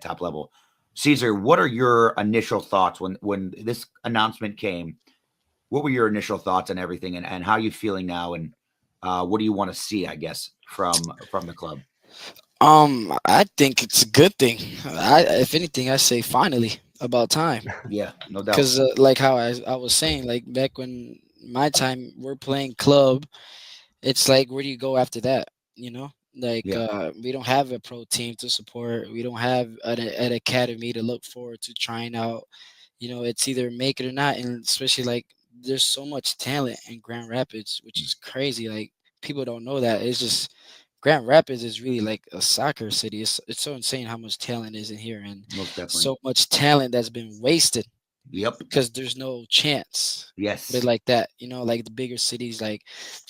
top level. Cesar, what are your initial thoughts when this announcement came? What were your initial thoughts on everything, and how are you feeling now, and what do you want to see, I guess, from the club? I think it's a good thing. If anything, I say finally, about time. Yeah, no doubt. Because like how I was saying, like back when my time, we're playing club. It's like, where do you go after that? You know, like Yeah, we don't have a pro team to support. We don't have an academy to look forward to trying out. It's either make it or not, and especially like there's so much talent in Grand Rapids, which is crazy. Like people don't know that. It's just Grand Rapids is really like a soccer city. It's so insane how much talent is in here, and most definitely. so much talent that's been wasted Yep. because there's no chance. Put it Yes. like that, like the bigger cities. Like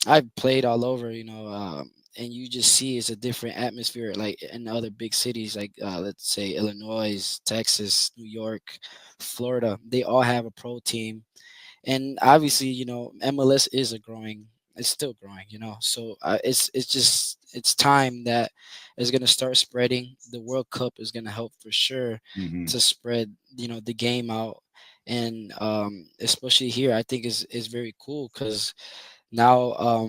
I've played all over, and you just see it's a different atmosphere. Like in other big cities, like let's say Illinois, Texas, New York, Florida, they all have a pro team, and obviously, MLS is a growing. It's still growing, So it's time that is gonna start spreading. The World Cup is gonna help for sure Hmm. to spread, the game out, and especially here, I think is very cool because now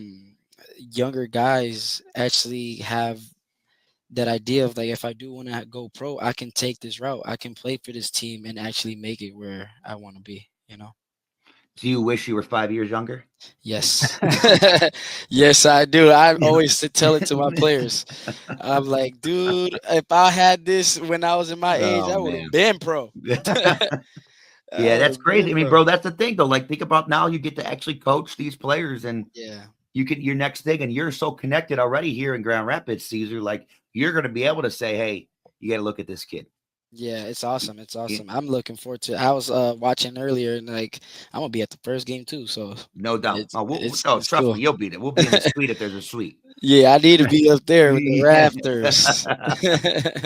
younger guys actually have that idea of like, if I do want to go pro, I can take this route. I can play for this team and actually make it where I want to be. Do you wish you were 5 years younger? Yes. Yes, I do. I Yeah. always tell it to my players. I'm like, dude, if I had this when I was in my age, Oh I would have man. been pro. I Yeah, would that's have been crazy. I mean, pro. bro, that's the thing though. Like, think about now you get to actually coach these players, and Yeah. you get your next thing, and you're so connected already here in Grand Rapids, Caesar. Like, you're going to be able to say, "Hey, you got to look at this kid." Yeah, it's awesome. It's Y- awesome. I'm looking forward to it. I was watching earlier and like I'm gonna be at the first game too, so No doubt. it's Oh, it's no, it's trust cool. me, you'll be there. We'll be in the suite if there's a suite. Yeah, I need to be up there with the Yeah. Raptors.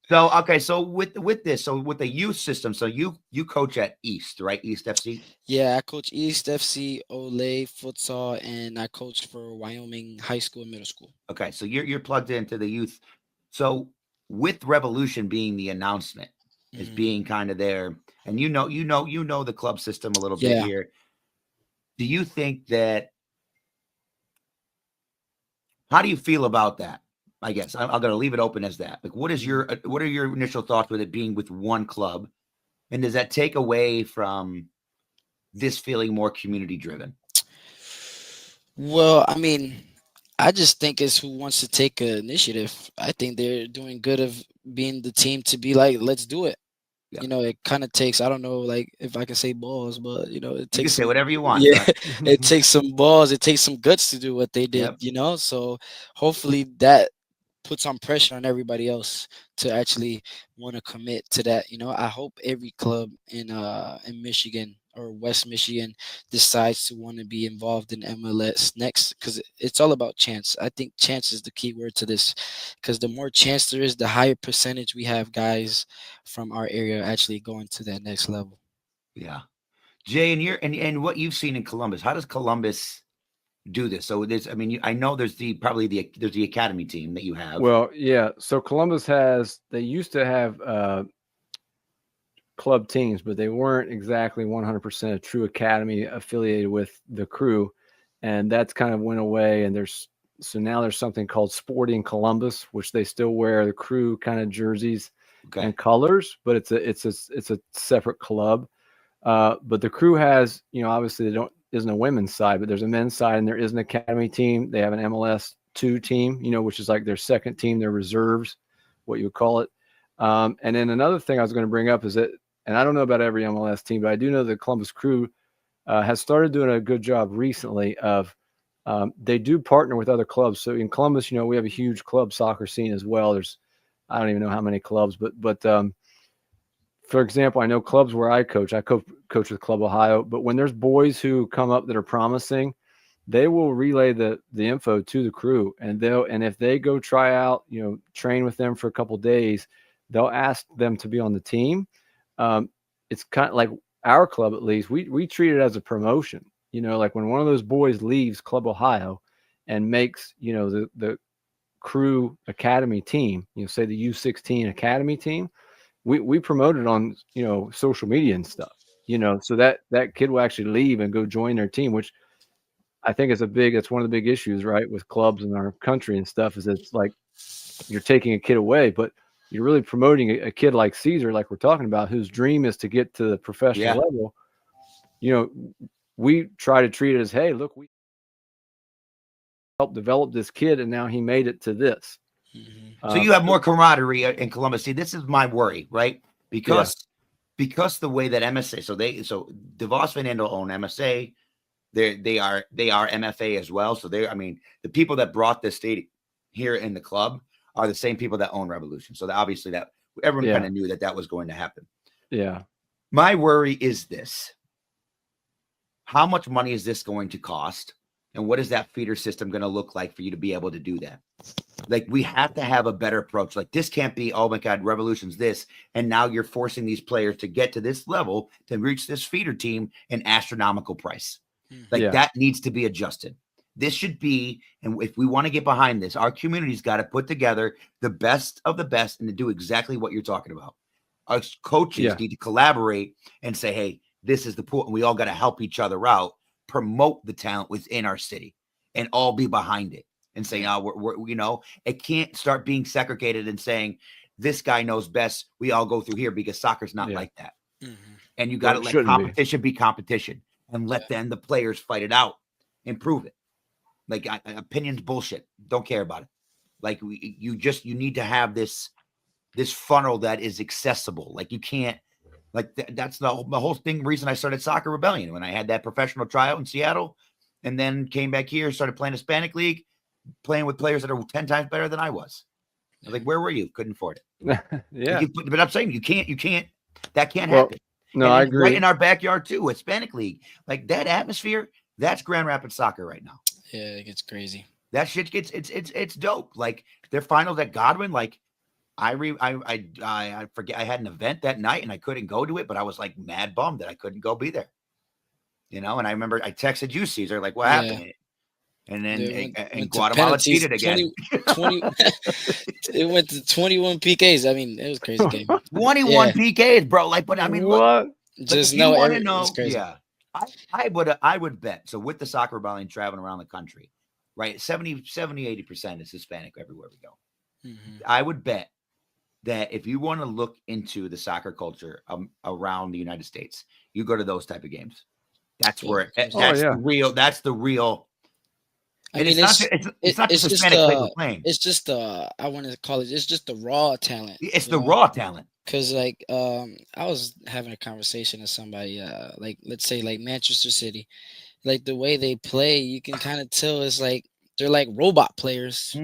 So okay, so with this, so with the youth system, so you coach at East, right? East FC. Yeah, I coach East FC, Olay, futsal, and I coach for Wyoming High School and Middle School. Okay, so you're plugged into the youth. So with Revolution being the announcement, as Hmm. being kind of there, and you know the club system a little bit Yeah. here. Do you think that? How do you feel about that? I guess I'm going to leave it open as that. Like, Mhm. what are your initial thoughts with it being with one club, and does that take away from this feeling more community driven? Well, I mean, I just think it's who wants to take an initiative. I think they're doing good of being the team to be like, let's do it. Yeah, It kind of takes, I don't know, like if I can say balls, but it you can takes say some, whatever you want, yeah, son. it takes some balls, it takes some guts to do what they did, Yep. So hopefully that put some pressure on everybody else to actually want to commit to that. I hope every club in Michigan or West Michigan decides to want to be involved in MLS next, because it's all about chance. I think chance is the key word to this, because the more chance there is, the higher percentage we have guys from our area actually going to that next level. Yeah. Jay, and and what you've seen in Columbus, how does Columbus do this? So there's, I mean, I know there's there's the academy team that you have. Well, yeah. So Columbus they used to have club teams, but they weren't exactly 100% a true academy affiliated with the Crew. And that's kind of went away. And so now there's something called Sporting Columbus, which they still wear the Crew kind of jerseys Okay. and colors, but it's a separate club. But the Crew has, obviously they don't isn't a women's side, but there's a men's side, and there is an academy team. They have an MLS 2 team, which is like their second team, their reserves, what you would call it. And then another thing I was going to bring up is that, and I don't know about every MLS team, but I do know the Columbus Crew has started doing a good job recently of they do partner with other clubs. So in Columbus, we have a huge club soccer scene as well. I don't even know how many clubs, but for example, I know clubs where I coach. I coach with Club Ohio, but when there's boys who come up that are promising, they will relay the info to the Crew, and if they go try out, train with them for a couple of days, they'll ask them to be on the team. Um, it's kind of like our club, at least. We treat it as a promotion. Like when one of those boys leaves Club Ohio and makes the Crew Academy team, say the U16 Academy team, we promote it on, social media and stuff, so that kid will actually leave and go join their team, which I think that's one of the big issues, right, with clubs in our country and stuff, is it's like you're taking a kid away, but you're really promoting a kid like Cesar, like we're talking about, whose dream is to get to the professional Yeah. level. We try to treat it as, hey, look, we helped develop this kid, and now he made it to this. So you have more camaraderie in Columbus. See, this is my worry, right? Because the way that MSA, so DeVos Van Andel own MSA, they are MFA as well. So the people that brought this state here in the club are the same people that own Revolution. So obviously that everyone kind of knew that was going to happen. Yeah. My worry is this: how much money is this going to cost? And what is that feeder system going to look like for you to be able to do that? Like, we have to have a better approach. Like, this can't be, oh my God, Revolution's this, and now you're forcing these players to get to this level to reach this feeder team an astronomical price. Like, that needs to be adjusted. This should be, and if we want to get behind this, our community's got to put together the best of the best and to do exactly what you're talking about. Our coaches need to collaborate and say, hey, this is the pool, and we all got to help each other out, promote the talent within our city, and all be behind it and say, no, it can't start being segregated and saying this guy knows best. We all go through here, because soccer's not like that. And you got to let competition be competition, and let then the players fight it out and prove it. Like, opinions bullshit. Don't care about it. Like, you need to have this funnel that is accessible. Like, you can't. Like, that's the whole thing. Reason I started Soccer Rebellion, when I had that professional tryout in Seattle, and then came back here, started playing Hispanic League, playing with players that are 10 times better than I was. I was like, where were you? Couldn't afford it. But I'm saying you can't. That can't happen. No, I agree. Right in our backyard too, Hispanic League, like that atmosphere. That's Grand Rapids soccer right now. Yeah, it gets crazy. That shit gets it's dope. Like, their finals at Godwin, like. I forget, I had an event that night and I couldn't go to it, but I was like mad bummed that I couldn't go be there. And I remember I texted you, Cesar, like, what happened? And then and Guatemala cheated again. 20, it went to 21 PKs. I mean, it was a crazy game. 21 PKs, bro. Like, but I mean, what? Just know, know, it's crazy. Yeah. I would bet. So with the Soccer Rebellion traveling around the country, right? 70, 80% is Hispanic everywhere we go. I would bet that if you want to look into the soccer culture around the United States, you go to those type of games. That's where the real. That's the real. I mean, it's not just Hispanic people playing. It's just I want to call it. It's just the raw talent. It's the raw talent. Because like I was having a conversation with somebody like, let's say, like Manchester City, like the way they play, you can kind of tell it's like they're like robot players.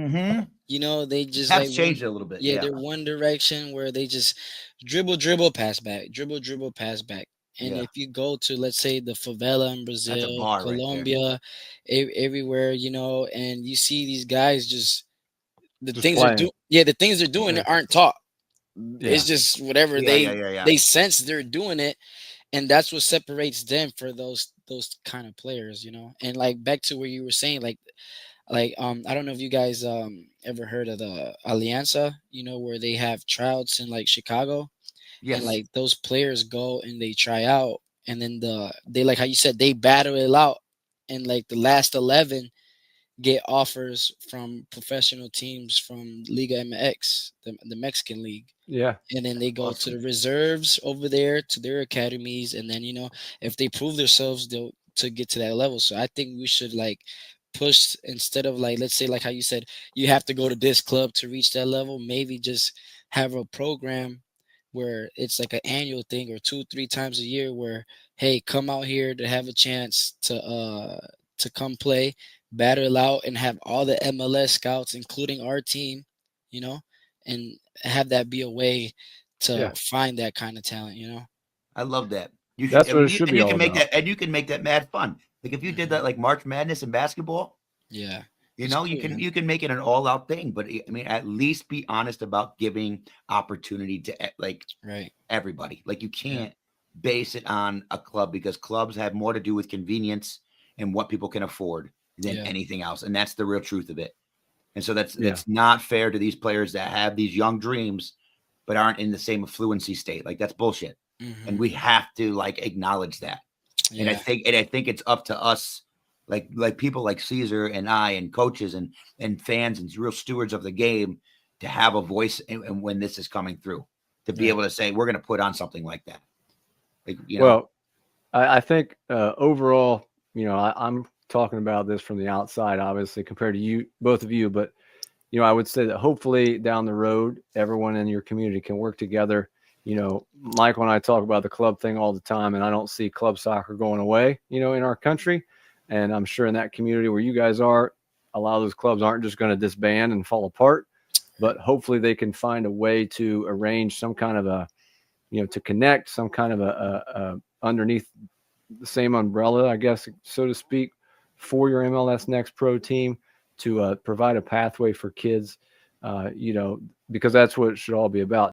They just have changed it a little bit. Yeah, they're one direction where they just dribble, pass back, dribble, pass back. And if you go to, let's say, the favela in Brazil, Colombia, everywhere, and you see these guys the things they're doing aren't taught. It's just whatever they sense they're doing it, and that's what separates them for those kind of players, And like, back to where you were saying, like I don't know if you guys ever heard of the Alianza, where they have tryouts in like Chicago. Yes. And like those players go and they try out, and then they, like how you said, they battle it out, and like the last 11 get offers from professional teams from Liga MX, the Mexican league. Yeah. And then they go to the reserves over there, to their academies, and then if they prove themselves, they'll to get to that level. So I think we should like push, instead of like, let's say, like how you said, you have to go to this club to reach that level, maybe just have a program where it's like an annual thing, or 2-3 times a year, where, hey, come out here to have a chance to come play, battle out, and have all the MLS scouts, including our team, and have that be a way to find that kind of talent, I love that. That's what it should be. You can make that, and you can make that mad fun. Like, if you did that, like March Madness in basketball, cool, you can make it an all-out thing. But I mean, at least be honest about giving opportunity to everybody. Like, you can't base it on a club, because clubs have more to do with convenience and what people can afford than anything else, and that's the real truth of it. And so that's not fair to these players that have these young dreams but aren't in the same affluency state. Like that's bullshit. And we have to like acknowledge that. And I think it's up to us, like people like Cesar and I and coaches and fans and real stewards of the game, to have a voice and when this is coming through, to be able to say we're going to put on something like that. Like, you know. Well, I think overall, you know, I'm talking about this from the outside, obviously, compared to you, both of you, but you know, I would say that hopefully down the road, everyone in your community can work together. You know, Michael and I talk about the club thing all the time, and I don't see club soccer going away, you know, in our country. And I'm sure in that community where you guys are, a lot of those clubs aren't just going to disband and fall apart, but hopefully they can find a way to arrange some kind of a, you know, to connect some kind of a underneath the same umbrella, I guess, so to speak, for your MLS Next Pro team to provide a pathway for kids, you know, because that's what it should all be about.